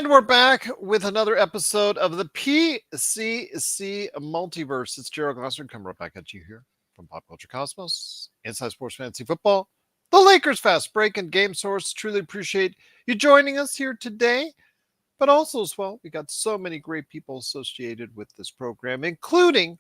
And we're back with another episode of the PCC multiverse. It's Gerald Gosser coming right back at you here from Pop Culture Cosmos, Inside Sports Fantasy Football, the Lakers Fast Break, and Game Source. Truly appreciate you joining us here today. But also, as well, we got so many great people associated with this program, including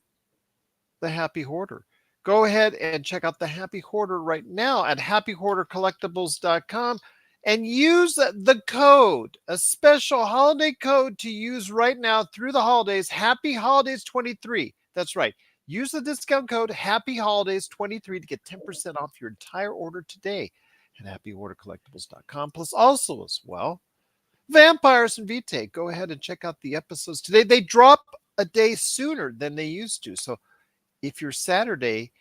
the Happy Hoarder. Go ahead and check out the Happy Hoarder right now at happyhoardercollectibles.com and use the code, a special holiday code to use right now through the holidays, Happy Holidays 23. That's right. Use the discount code Happy Holidays 23 to get 10% off your entire order today at happyhoardercollectibles.com. Plus, also as well, Vampires and Vitae. Go ahead and check out the episodes today. They drop a day sooner than they used to. So if your Saturday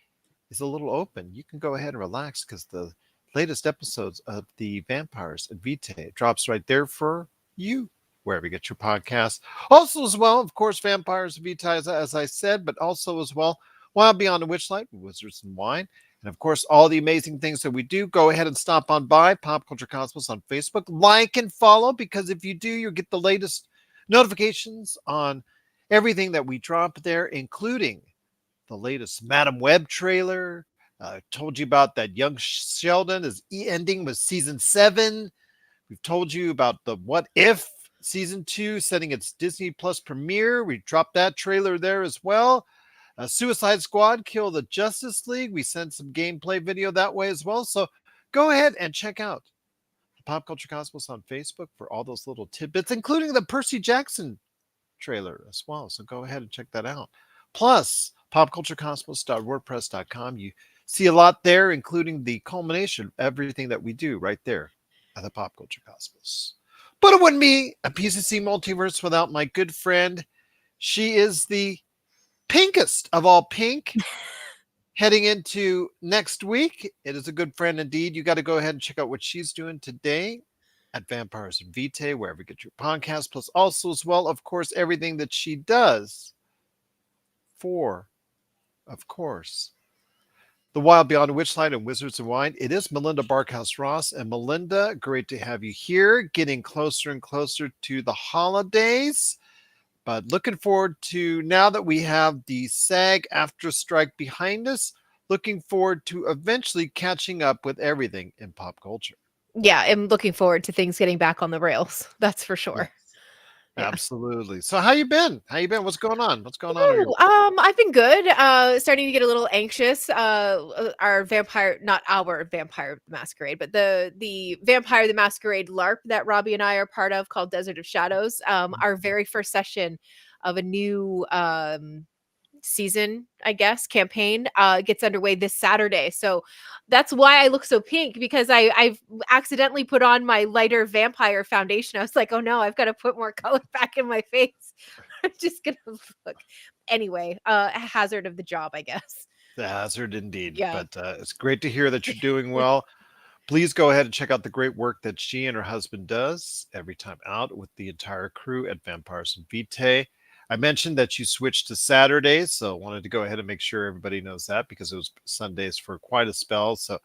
is a little open, you can go ahead and relax because the latest episodes of the Vampires and Vitae drops right there for you, wherever you get your podcasts. Also, as well, of course, Vampires and Vitae, as I said, but also as well, Wild Beyond the Witchlight, Wizards and Wine. And of course, all the amazing things that we do. Go ahead and stop on by Pop Culture Cosmos on Facebook. Like and follow, because if you do, you'll get the latest notifications on everything that we drop there, including the latest Madam Web trailer. Told you about that Young Sheldon is ending with season 7. We've told you about the What If season 2 setting its Disney Plus premiere. We dropped that trailer there as well. Suicide Squad Kill the Justice League. We sent some gameplay video that way as well. So go ahead and check out Pop Culture Cosmos on Facebook for all those little tidbits, including the Percy Jackson trailer as well. So go ahead and check that out. Plus, popculturecosmos.wordpress.com. You see a lot there, including the culmination of everything that we do right there at the Pop Culture Cosmos. But it wouldn't be a PCC multiverse without my good friend. She is the pinkest of all pink. Heading into next week, it is a good friend indeed. You got to go ahead and check out what she's doing today at Vampires and Vitae, wherever you get your podcast. Plus, also as well, of course, everything that she does for, of course, the Wild Beyond Witchlight and Wizards and Wine. It is Melinda Barkhouse Ross. And Melinda, great to have you here, getting closer and closer to the holidays. But looking forward to, now that we have the SAG after strike behind us, looking forward to eventually catching up with everything in pop culture. Yeah, I'm looking forward to things getting back on the rails. That's for sure. Yeah. Absolutely. So how you been? What's going on? I've been good. Starting to get a little anxious. Our vampire, not our Vampire the Masquerade, but the Vampire the Masquerade LARP that Robbie and I are part of, called Desert of Shadows. Our very first session of a new season, I guess, campaign gets underway this Saturday. So that's why I look so pink, because I've accidentally put on my lighter vampire foundation. I was like, oh no, I've got to put more color back in my face. I'm just gonna look anyway. A hazard of the job, I guess. The hazard indeed. Yeah. But it's great to hear that you're doing well. Please go ahead and check out the great work that she and her husband does every time out with the entire crew at Vampires and Vitae. I mentioned that you switched to Saturdays, so I wanted to go ahead and make sure everybody knows that, because it was Sundays for quite a spell. So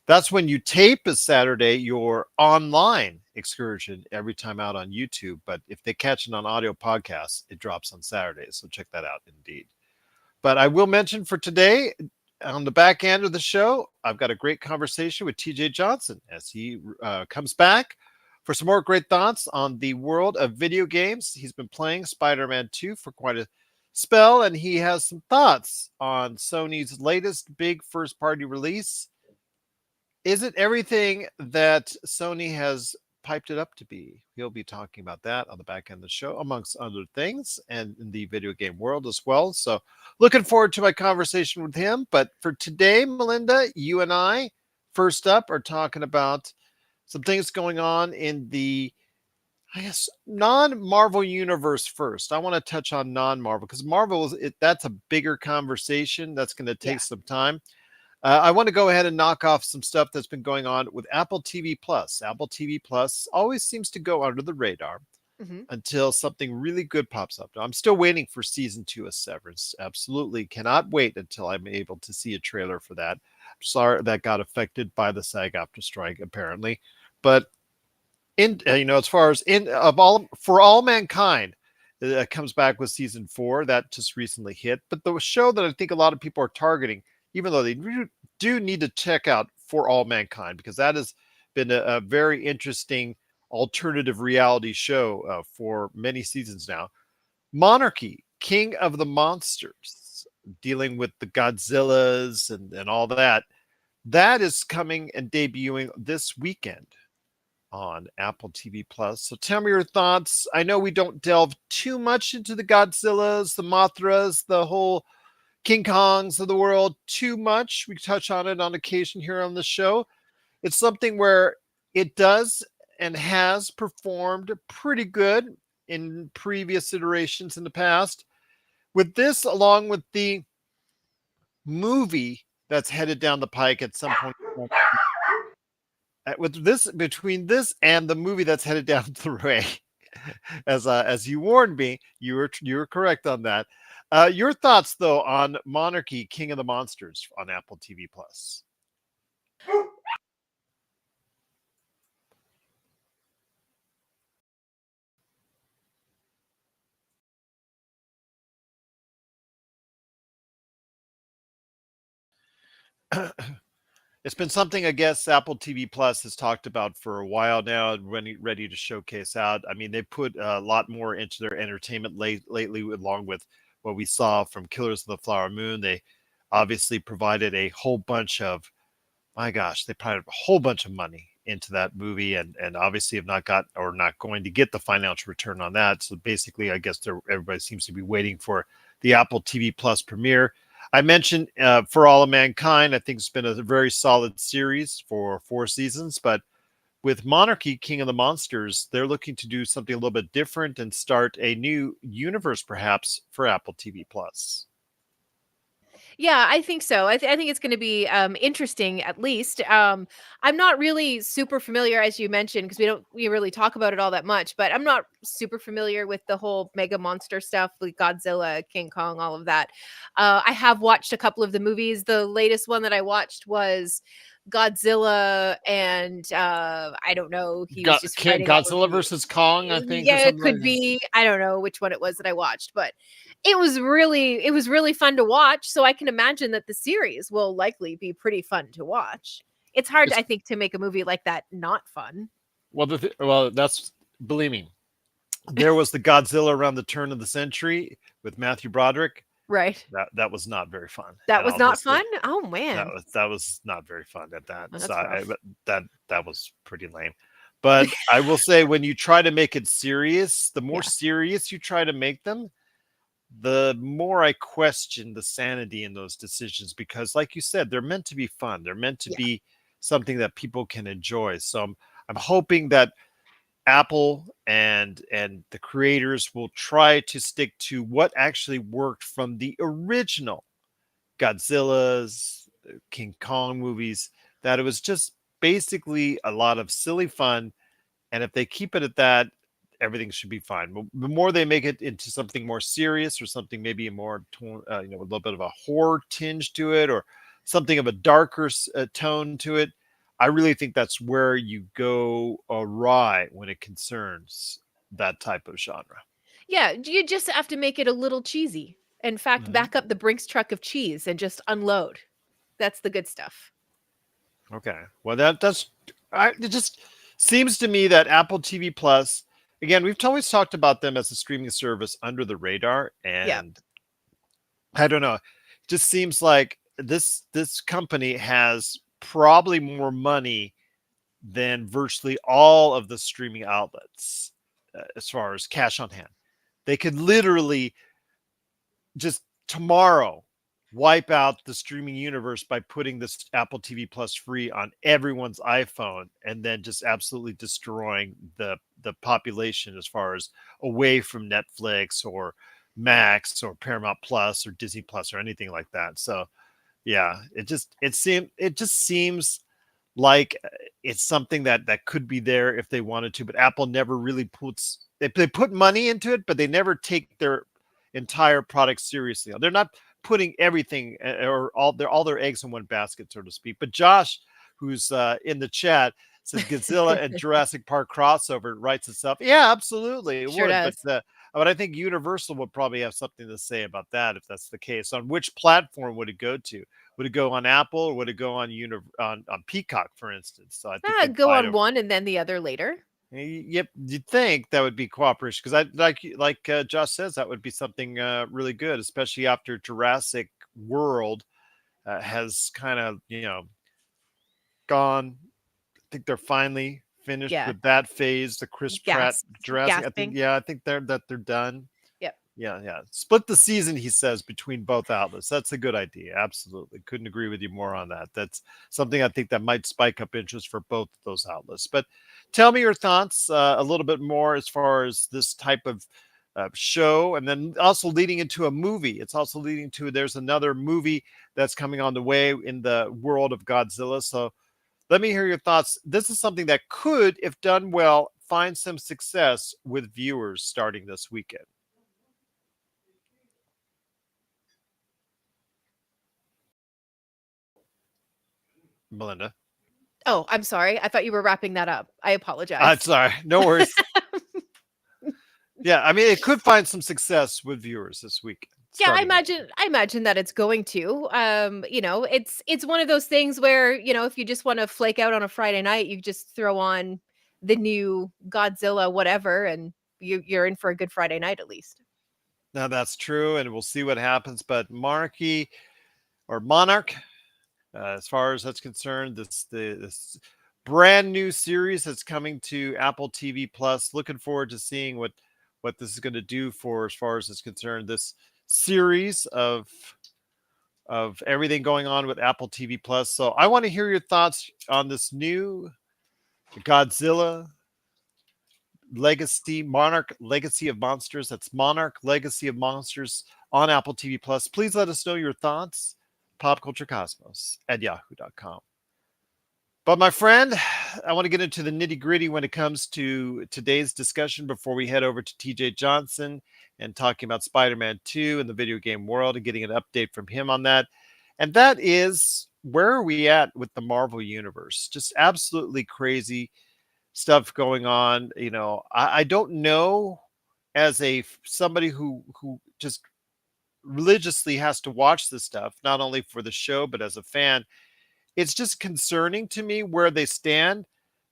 that's when you tape a Saturday, your online excursion every time out on YouTube. But if they catch it on audio podcasts, it drops on Saturdays. So check that out indeed. But I will mention for today, on the back end of the show, I've got a great conversation with TJ Johnson as he comes back for some more great thoughts on the world of video games. He's been playing Spider-Man 2 for quite a spell, and he has some thoughts on Sony's latest big first-party release. Is it everything that Sony has piped it up to be? He'll be talking about that on the back end of the show, amongst other things, and in the video game world as well. So looking forward to my conversation with him. But for today, Melinda, you and I, first up, are talking about some things going on in the, I guess, non-Marvel universe first. I want to touch on non-Marvel, because Marvel, that's a bigger conversation. That's going to take some time. I want to go ahead and knock off some stuff that's been going on with Apple TV Plus. Apple TV Plus always seems to go under the radar until something really good pops up. Now, I'm still waiting for season 2 of Severance. Absolutely cannot wait until I'm able to see a trailer for that. I'm sorry that got affected by the SAG after strike, apparently. But in as far as in of all for all mankind, comes back with season 4 that just recently hit. But the show that I think a lot of people are targeting, even though they do need to check out For All Mankind, because that has been a very interesting alternative reality show for many seasons now. Monarchy, King of the Monsters, dealing with the Godzillas and all that. That is coming and debuting this weekend on Apple TV Plus. So tell me your thoughts. I know we don't delve too much into the Godzillas, the Mothras, the whole King Kongs of the world too much. We touch on it on occasion here on the show. It's something where it does and has performed pretty good in previous iterations in the past. With this, along with the movie that's headed down the pike at some point, with this, between this and the movie that's headed down the way, as you warned me, you were correct on that. Your thoughts though on Monarchy, King of the Monsters on Apple TV Plus? It's been something I guess Apple TV Plus has talked about for a while now, ready to showcase out. I mean, they put a lot more into their entertainment lately, along with what we saw from Killers of the Flower Moon. They obviously provided a whole bunch of, my gosh, they provided a whole bunch of money into that movie, and obviously have not got or not going to get the financial return on that. So basically, I guess everybody seems to be waiting for the Apple TV Plus premiere. I mentioned For All of Mankind. I think it's been a very solid series for 4 seasons, but with Monarchy, King of the Monsters, they're looking to do something a little bit different and start a new universe, perhaps, for Apple TV Plus. Yeah, I think so. I think it's gonna be, interesting at least. I'm not really super familiar, as you mentioned, because we really talk about it all that much, but I'm not super familiar with the whole mega monster stuff, like Godzilla, King Kong, all of that. I have watched a couple of the movies. The latest one that I watched was Godzilla, and, I don't know, he was just fighting all of Godzilla the versus Kong, I think, or yeah, it something could like that. be. I don't know which one it was that I watched, but it was really fun to watch, so I can imagine that the series will likely be pretty fun to watch. It's hard, It's I think, to make a movie like that not fun. well, that's, believe me, there was the Godzilla around the turn of the century with Matthew Broderick. Right. That was not very fun, That and was I'll not just say fun? Oh, man. that was not very fun at that. Oh, So that's rough. that was pretty lame. But I will say, when you try to make it serious, the more Yeah. serious you try to make them, the more I question the sanity in those decisions, because, like you said, they're meant to be fun. They're meant to Yeah. be something that people can enjoy. So I'm hoping that Apple and the creators will try to stick to what actually worked from the original Godzilla's, King Kong movies, that it was just basically a lot of silly fun. And if they keep it at that, everything should be fine. The more they make it into something more serious, or something maybe a more, a little bit of a horror tinge to it, or something of a darker tone to it, I really think that's where you go awry when it concerns that type of genre. Yeah, you just have to make it a little cheesy. In fact, Mhm. back up the Brinks truck of cheese and just unload. That's the good stuff. Okay. Well, it just seems to me that Apple TV Plus, again, we've always talked about them as a streaming service under the radar, Yeah. and I don't know, it just seems like this company has probably more money than virtually all of the streaming outlets, as far as cash on hand. They could literally just tomorrow wipe out the streaming universe by putting this Apple TV Plus free on everyone's iPhone, and then just absolutely destroying the population as far as away from Netflix or Max or Paramount Plus or Disney Plus or anything like that. So yeah, it just seems like it's something that could be there if they wanted to, but Apple never really puts, they put money into it, but they never take their entire product seriously. They're not putting everything, or all their eggs in one basket, so to speak. But Josh, who's in the chat, said Godzilla and Jurassic Park crossover. It writes itself. Yeah, absolutely, it Sure would. does. But I think Universal would probably have something to say about that if that's the case. On which platform would it go to? Would it go on Apple or would it go on on Peacock, for instance? So I think they'd Go fight on over. one and then the other later. Yep, you'd think that would be cooperation because I like Josh says that would be something really good, especially after Jurassic World has kind of gone. I think they're finally finished Yeah. with that phase. The Chris Pratt Jurassic. I think Gasping. yeah, I think they're done. Yep. Yeah, yeah. Split the season, he says, between both outlets. That's a good idea. Absolutely. Couldn't agree with you more on that. That's something I think that might spike up interest for both of those outlets. But tell me your thoughts a little bit more as far as this type of show, and then also leading into a movie. It's also leading to there's another movie that's coming on the way in the world of Godzilla. So let me hear your thoughts. This is something that could, if done well, find some success with viewers starting this weekend. Melinda. Oh, I'm sorry. I thought you were wrapping that up. I apologize. Sorry, no worries. Yeah, I mean, it could find some success with viewers this week. Yeah, I Starting this imagine I imagine that it's going to. It's one of those things where, if you just want to flake out on a Friday night, you just throw on the new Godzilla whatever and you're in for a good Friday night at least. now, that's true, and we'll see what happens. But Monarchy or Monarch, as far as that's concerned, this brand new series that's coming to Apple TV Plus. Looking forward to seeing what this is going to do for as far as it's concerned. This series of everything going on with Apple TV Plus. So I want to hear your thoughts on this new Godzilla Legacy Monarch Legacy of Monsters. That's Monarch Legacy of Monsters on Apple TV Plus. Please let us know your thoughts. Popculturecosmos at yahoo.com. But my friend, I want to get into the nitty gritty when it comes to today's discussion before we head over to TJ Johnson and talking about Spider-Man 2 and the video game world and getting an update from him on that. And that is, where are we at with the Marvel Universe? Just absolutely crazy stuff going on. I don't know, as somebody who just religiously has to watch this stuff, not only for the show, but as a fan, it's just concerning to me where they stand,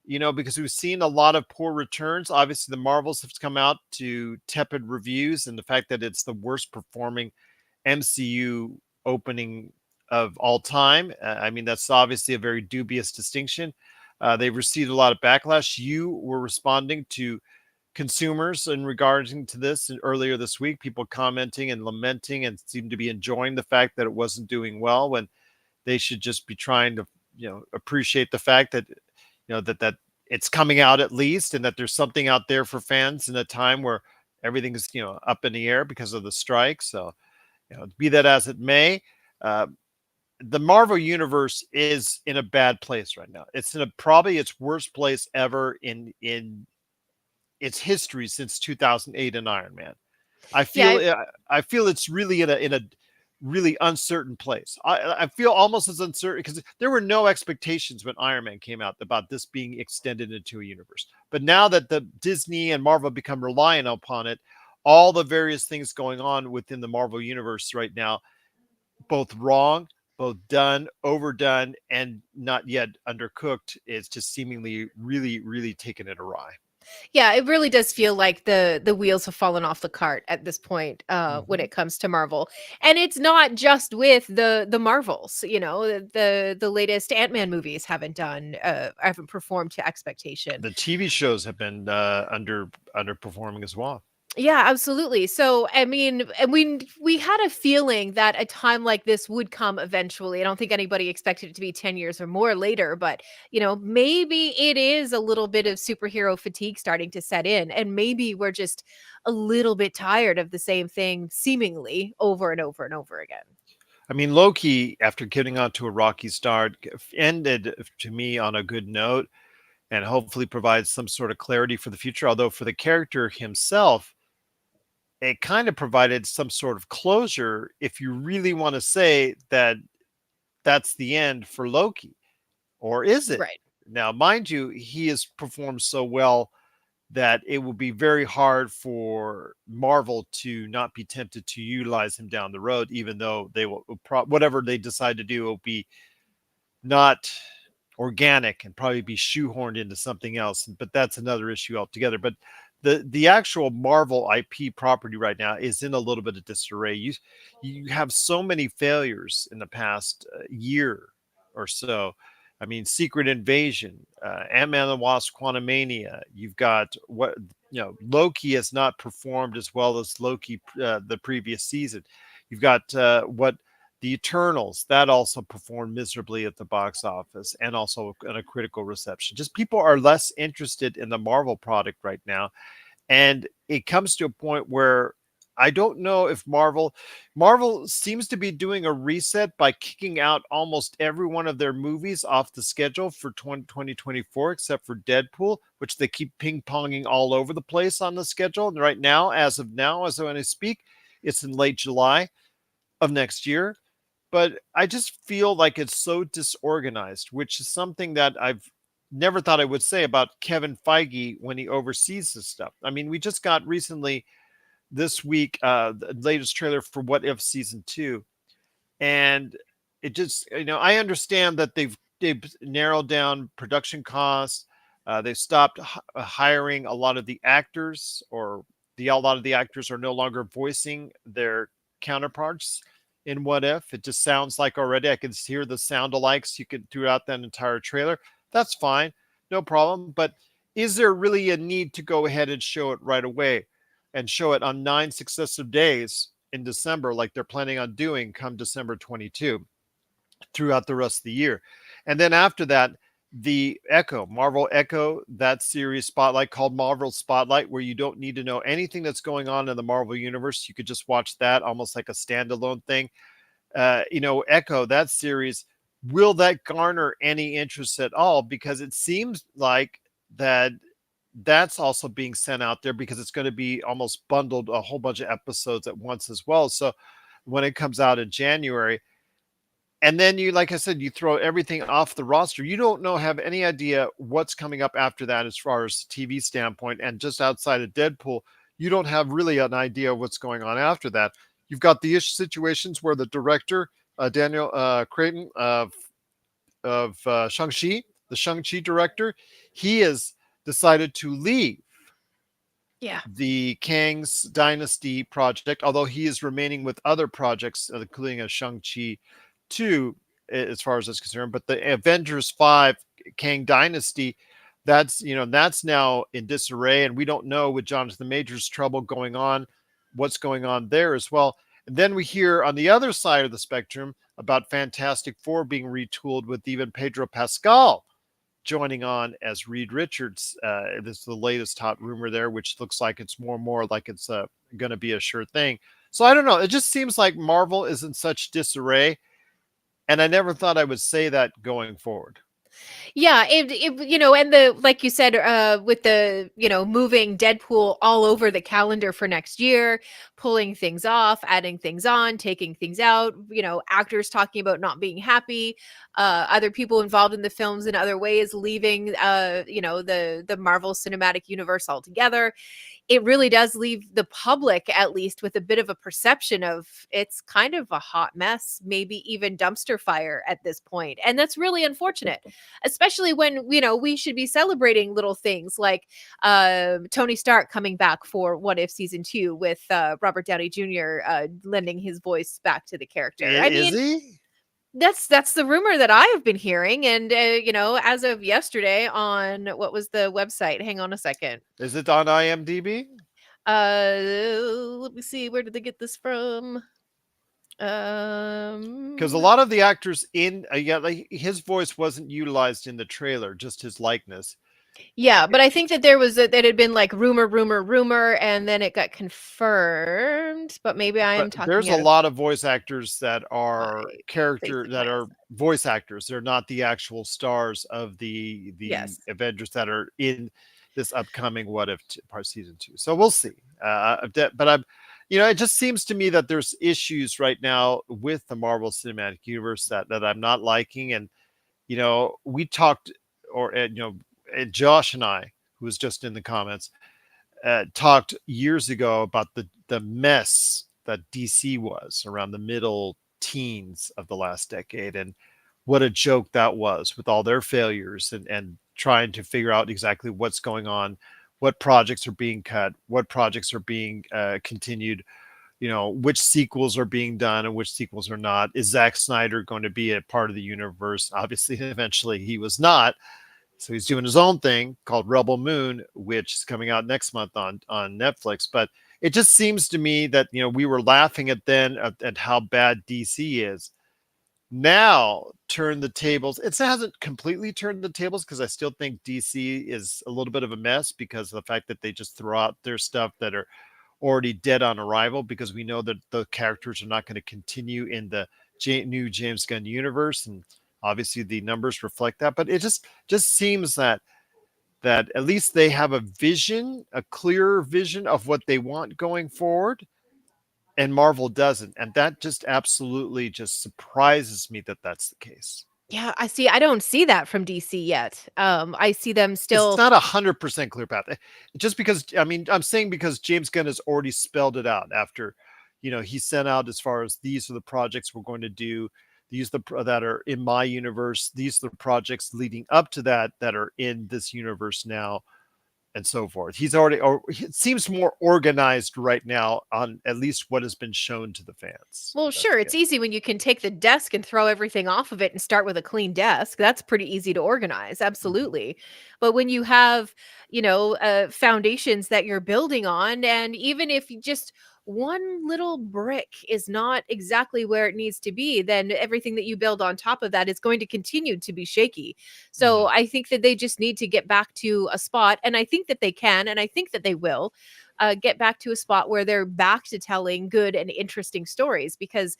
because we've seen a lot of poor returns. Obviously, the Marvels have come out to tepid reviews, and the fact that it's the worst performing MCU opening of all time. I mean, that's obviously a very dubious distinction. They've received a lot of backlash. You were responding to consumers in regarding to this earlier this week, people commenting and lamenting and seem to be enjoying the fact that it wasn't doing well when they should just be trying to, appreciate the fact that, that it's coming out at least, and that there's something out there for fans in a time where everything is, up in the air because of the strike. So, be that as it may, the Marvel universe is in a bad place right now. It's in probably its worst place ever in its history since 2008 and Iron Man. I Yeah, feel I feel it's really in a really uncertain place. I feel almost as uncertain because there were no expectations when Iron Man came out about this being extended into a universe. But now that the Disney and Marvel become reliant upon it, all the various things going on within the Marvel universe right now, both wrong, both done, overdone, and not yet undercooked, is just seemingly really, really taking it awry. yeah, it really does feel like the wheels have fallen off the cart at this point when Mhm. it comes to Marvel. And it's not just with the Marvels, the latest Ant-Man movies haven't performed to expectation. The TV shows have been underperforming as well. Yeah, absolutely. So, I mean, and we had a feeling that a time like this would come eventually. I don't think anybody expected it to be 10 years or more later, but maybe it is a little bit of superhero fatigue starting to set in, and maybe we're just a little bit tired of the same thing seemingly over and over and over again. I mean, Loki, after getting on to a rocky start, ended to me on a good note and hopefully provides some sort of clarity for the future. Although for the character himself, it kind of provided some sort of closure if you really want to say that that's the end for Loki. Or is it? Right. Now, mind you, he has performed so well that it will be very hard for Marvel to not be tempted to utilize him down the road, even though they will whatever they decide to do will be not organic and probably be shoehorned into something else. But that's another issue altogether. But the actual Marvel IP property right now is in a little bit of disarray. You have so many failures in the past year or so. I mean, Secret Invasion, Ant-Man and the Wasp, Quantumania. You've got what Loki has not performed as well as Loki the previous season. You've got what the Eternals that also performed miserably at the box office and also in a critical reception. Just people are less interested in the Marvel product right now, and it comes to a point where I don't know if Marvel seems to be doing a reset by kicking out almost every one of their movies off the schedule for 2024 except for Deadpool, which they keep ping-ponging all over the place on the schedule. And right now, as when I speak, it's in late July of next year. But I just feel like it's so disorganized, which is something that I've never thought I would say about Kevin Feige when he oversees this stuff. I mean, we just got recently this week the latest trailer for What If season 2, and it just I understand that they've narrowed down production costs. They've stopped hiring a lot of the actors, or a lot of the actors are no longer voicing their counterparts in What If. It just sounds like already I can hear the sound alikes you could throughout that entire trailer. That's fine, no problem. But is there really a need to go ahead and show it right away and show it on 9 successive days in December, like they're planning on doing come December 22 throughout the rest of the year? And then after that, the Marvel Echo, that series Spotlight called Marvel Spotlight, where you don't need to know anything that's going on in the Marvel universe. You could just watch that almost like a standalone thing. Echo, that series, will that garner any interest at all? Because it seems like that's also being sent out there because it's going to be almost bundled a whole bunch of episodes at once as well. So when it comes out in January, and then you, like I said, you throw everything off the roster. You don't have any idea what's coming up after that as far as TV standpoint. And just outside of Deadpool, you don't have really an idea of what's going on after that. You've got the situations where the director, Daniel Creighton of Shang-Chi, the Shang-Chi director, he has decided to leave Yeah. the Kang's Dynasty project, although he is remaining with other projects, including a Shang-Chi 2, as far as it's concerned. But the Avengers 5 Kang Dynasty, that's now in disarray, and we don't know with Jonathan Majors' trouble going on, what's going on there as well. And then we hear on the other side of the spectrum about Fantastic Four being retooled with even Pedro Pascal joining on as Reed Richards. This is the latest hot rumor there, which looks like it's more and more like it's going to be a sure thing. So I don't know. It just seems like Marvel is in such disarray, and I never thought I would say that going forward. Yeah, and the like you said, with the moving Deadpool all over the calendar for next year, pulling things off, adding things on, taking things out. Actors talking about not being happy, other people involved in the films in other ways leaving, the Marvel Cinematic Universe altogether. It really does leave the public, at least, with a bit of a perception of it's kind of a hot mess, maybe even dumpster fire at this point. And that's really unfortunate, especially when, we should be celebrating little things like Tony Stark coming back for What If season 2 with Robert Downey Jr. Lending his voice back to the character. I Is mean, he? that's the rumor that I have been hearing, and as of yesterday on what was the website? Hang on a second. Is it on IMDb? Let me see. Where did they get this from? Because a lot of the actors in like his voice wasn't utilized in the trailer, just his likeness. Yeah, but I think that that had been like rumor, and then it got confirmed. But maybe I am But there's talking a out of lot of voice actors that my are face in my are ass. voice actors. They're not the actual stars of the Yes. Avengers that are in this upcoming What If part season 2. So we'll see. But I'm, it just seems to me that there's issues right now with the Marvel Cinematic Universe that I'm not liking. And we talked or Josh and I, who was just in the comments, talked years ago about the mess that DC was around the middle teens of the last decade, and what a joke that was with all their failures, and trying to figure out exactly what's going on, what projects are being cut, what projects are being continued, which sequels are being done and which sequels are not. Is Zack Snyder going to be a part of the universe? Obviously, eventually he was not. So he's doing his own thing called Rebel Moon, which is coming out next month on Netflix. But it just seems to me that we were laughing at then at how bad DC is. Now turn the tables. It hasn't completely turned the tables, because I still think DC is a little bit of a mess because of the fact that they just throw out their stuff that are already dead on arrival, because we know that the characters are not going to continue in the new James Gunn universe, and obviously the numbers reflect that. But it just seems that at least they have a vision, a clearer vision of what they want going forward, and Marvel doesn't, and that just absolutely just surprises me that that's the case. Yeah, I don't see that from DC yet. I see them It's still. not 100% clear path. Just because, I mean, I'm saying because James Gunn has already spelled it out after, he sent out as far as these are the projects we're going to do. These are that are in my universe. These are the projects leading up to that are in this universe now, and so forth. He's already, or it seems more organized right now on at least what has been shown to the fans. Well, That's sure, the it's easy when you can take the desk and throw everything off of it and start with a clean desk. That's pretty easy to organize, Mhm. absolutely. But when you have, foundations that you're building on, and even if just one little brick is not exactly where it needs to be, then everything that you build on top of that is going to continue to be shaky. So Mhm. I think that they just need to get back to a spot, and I think that they can, and I think that they will get back to a spot where they're back to telling good and interesting stories. Because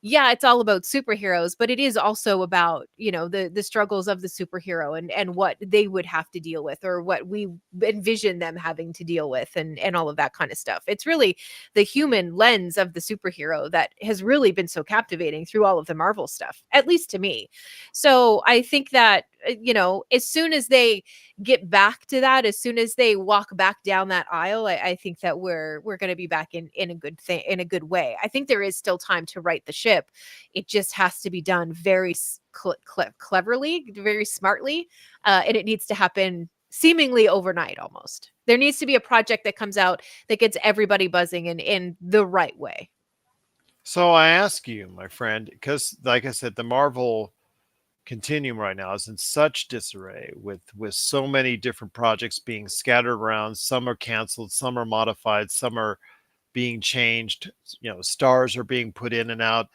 yeah, it's all about superheroes, but it is also about, the struggles of the superhero, and what they would have to deal with, or what we envision them having to deal with, and all of that kind of stuff. It's really the human lens of the superhero that has really been so captivating through all of the Marvel stuff, at least to me. So I think that, as soon as they get back to that, as soon as they walk back down that aisle, I think that we're going to be back in a good thing, in a good way. I think there is still time to right the ship. It just has to be done very cleverly, very smartly, and it needs to happen seemingly overnight. Almost, there needs to be a project that comes out that gets everybody buzzing in the right way. So I ask you, my friend, because like I said, the Marvel continuum right now is in such disarray, with so many different projects being scattered around. Some are canceled, some are modified, some are being changed. Stars are being put in and out.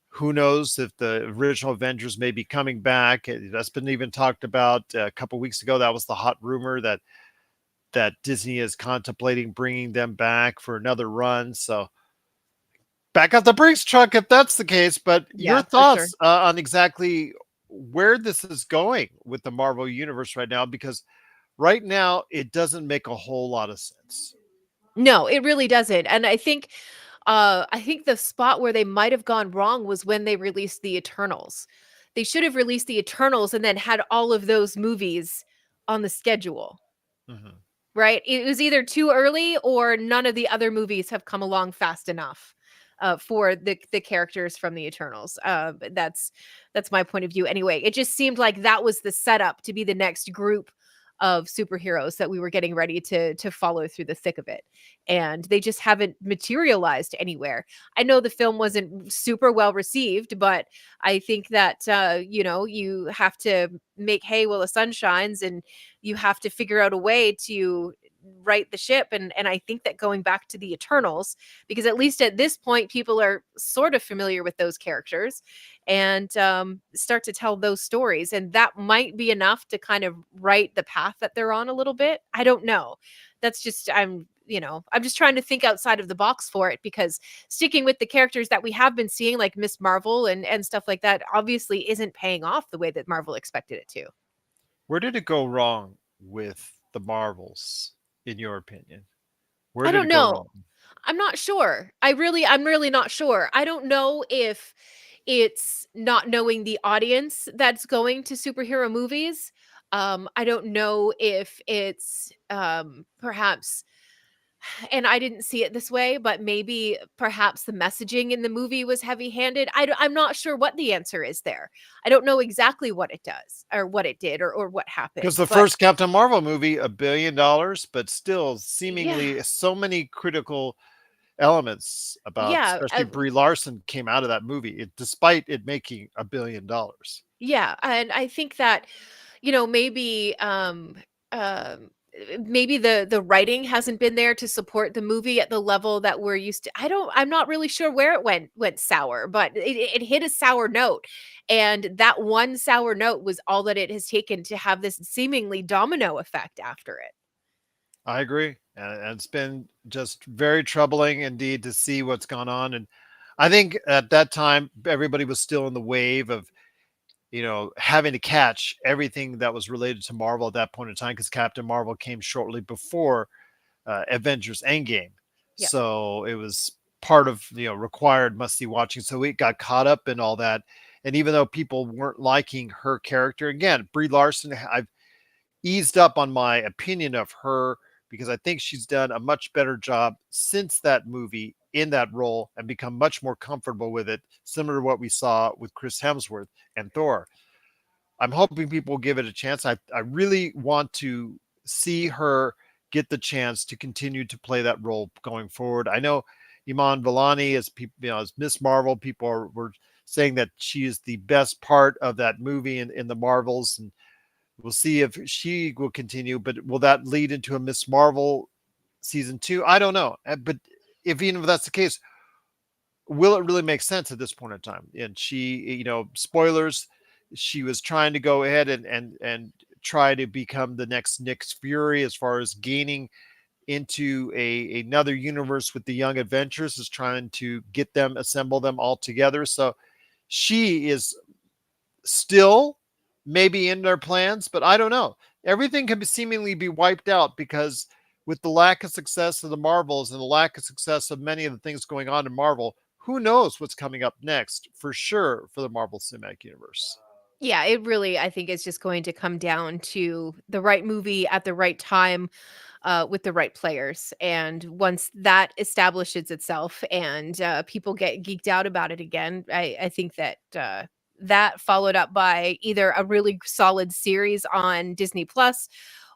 Who knows if the original Avengers may be coming back? That's been even talked about a couple weeks ago. That was the hot rumor that Disney is contemplating bringing them back for another run. So back up the brakes, truck, if that's the case. But your Yeah, for sure. thoughts on exactly where this is going with the Marvel universe right now? Because right now it doesn't make a whole lot of sense. No, it really doesn't. And I think the spot where they might have gone wrong was when they released the Eternals. They should have released the Eternals and then had all of those movies on the schedule. Mhm. Right? It was either too early, or none of the other movies have come along fast enough for the characters from the Eternals. But that's my point of view anyway. It just seemed like that was the setup to be the next group of superheroes that we were getting ready to follow through the thick of it, and they just haven't materialized anywhere. I know the film wasn't super well received, but I think that you have to make hay while the sun shines, and you have to figure out a way to right the ship. And I think that going back to the Eternals, because at least at this point people are sort of familiar with those characters, and start to tell those stories, and that might be enough to kind of right the path that they're on a little bit. I don't know. That's just, I'm just trying to think outside of the box for it, because sticking with the characters that we have been seeing, like Miss Marvel and stuff like that, obviously isn't paying off the way that Marvel expected it to. Where did it go wrong with the Marvels, in your opinion? Where I did don't it go know. wrong? I'm not sure. I'm really not sure. I don't know if it's not knowing the audience that's going to superhero movies. I don't know if it's perhaps, and I didn't see it this way, but maybe perhaps the messaging in the movie was heavy-handed. I'm not sure what the answer is there. I don't know exactly what it does or what it did or what Because happened, the but first Captain Marvel movie, $1 billion, but still yeah, seemingly so many critical elements about, yeah, especially Brie Larson, came out of that movie, despite it making $1 billion. yeah, and I think that, maybe maybe the writing hasn't been there to support the movie at the level that we're used to. I'm not really sure where it went sour, but it hit a sour note, and that one sour note was all that it has taken to have this seemingly domino effect after it. I agree, and it's been just very troubling indeed to see what's gone on. And I think at that time everybody was still in the wave of having to catch everything that was related to Marvel at that point in time because Captain Marvel came shortly before Avengers Endgame. Yeah. So it was part of required must see watching. So we got caught up in all that. And even though people weren't liking her character, again, Brie Larson, I've eased up on my opinion of her because I think she's done a much better job since that movie in that role and become much more comfortable with it, similar to what we saw with Chris Hemsworth and Thor. I'm hoping people will give it a chance. I really want to see her get the chance to continue to play that role going forward. I know Iman Vellani as people, as Miss Marvel, were saying that she is the best part of that movie in the Marvels, and we'll see if she will continue. But will that lead into a Miss Marvel season 2? I don't know. But even if that's the case, will it really make sense at this point in time? And she, spoilers, she was trying to go ahead and try to become the next Nick Fury as far as gaining into another universe with the Young Adventures, is trying to get them, assemble them all together. So she is still maybe in their plans, but I don't know. Everything can seemingly be wiped out because with the lack of success of the Marvels and the lack of success of many of the things going on in Marvel, who knows what's coming up next for sure for the Marvel Cinematic Universe. Yeah, it really, I think, is just going to come down to the right movie at the right time, with the right players. And once that establishes itself and people get geeked out about it again, I think that that followed up by either a really solid series on Disney Plus,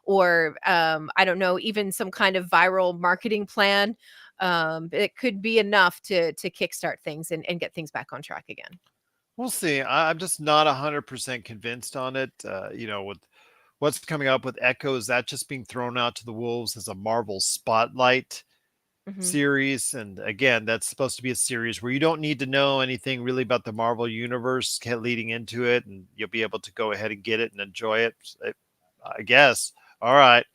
or I don't know, even some kind of viral marketing plan. It could be enough to kickstart things and get things back on track again. We'll see. I'm just not 100% convinced on it. With what's coming up with Echo, is that just being thrown out to the wolves as a Marvel spotlight Hmm. series? And again, that's supposed to be a series where you don't need to know anything really about the Marvel universe leading into it, and you'll be able to go ahead and get it and enjoy it. I guess. All right.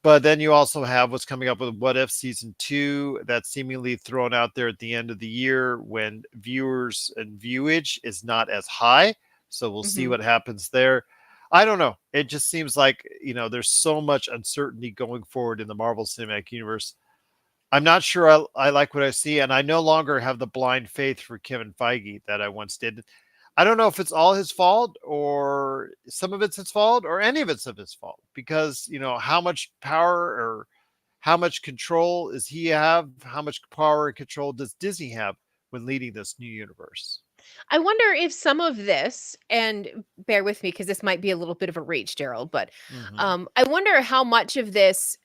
But then you also have what's coming up with What If season 2 that's seemingly thrown out there at the end of the year when viewers and viewage is not as high. So we'll see Hmm. what happens there. I don't know. It just seems like, there's so much uncertainty going forward in the Marvel Cinematic Universe. I'm not sure I like what I see, and I no longer have the blind faith for Kevin Feige that I once did. I don't know if it's all his fault or some of it's his fault or any of it's of his fault because, how much power or how much control does he have? How much power and control does Disney have when leading this new universe? I wonder if some of this, and bear with me because this might be a little bit of a reach, Gerald, but Hmm. I wonder how much of this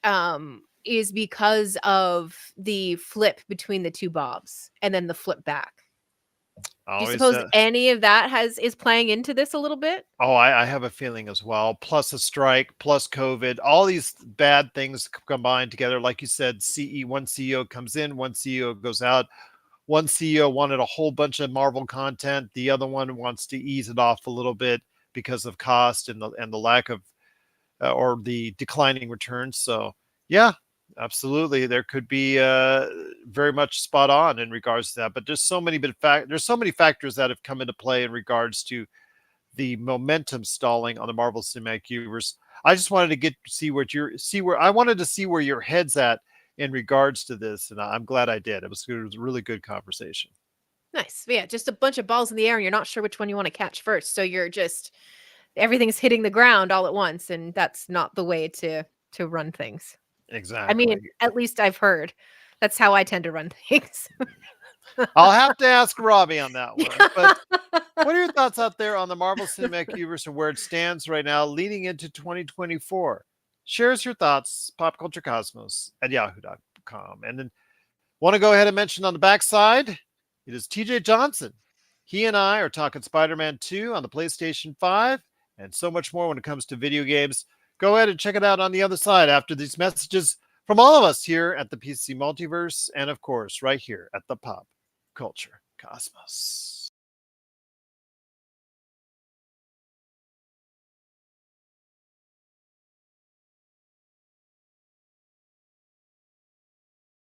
is because of the flip between the two Bobs and then the flip back. Do you Always suppose any of that has is playing into this a little bit? Oh, I have a feeling as well. Plus a strike, plus COVID, all these bad things combined together. Like you said, one CEO comes in, one CEO goes out. One CEO wanted a whole bunch of Marvel content. The other one wants to ease it off a little bit because of cost and the lack of or the declining returns. So yeah, absolutely, there could be very much spot on in regards to that. But there's so many factors that have come into play in regards to the momentum stalling on the Marvel Cinematic Universe. I just wanted to I wanted to see where your head's at in regards to this, and I'm glad I did. It was a really good conversation. Nice. Yeah, just a bunch of balls in the air and you're not sure which one you want to catch first. So you're just everything's hitting the ground all at once, and that's not the way to run things. I Exactly. mean, at least I've heard. That's how I tend to run things. I'll have to ask Robbie on that one. But what are your thoughts out there on the Marvel Cinematic Universe and where it stands right now leading into 2024? Share us your thoughts, popculturecosmos at yahoo.com. And then want to go ahead and mention on the backside, it is TJ Johnson. He and I are talking Spider-Man 2 on the PlayStation 5 and so much more when it comes to video games. Go ahead and check it out on the other side after these messages from all of us here at the PCC Multiverse and, of course, right here at the Pop Culture Cosmos.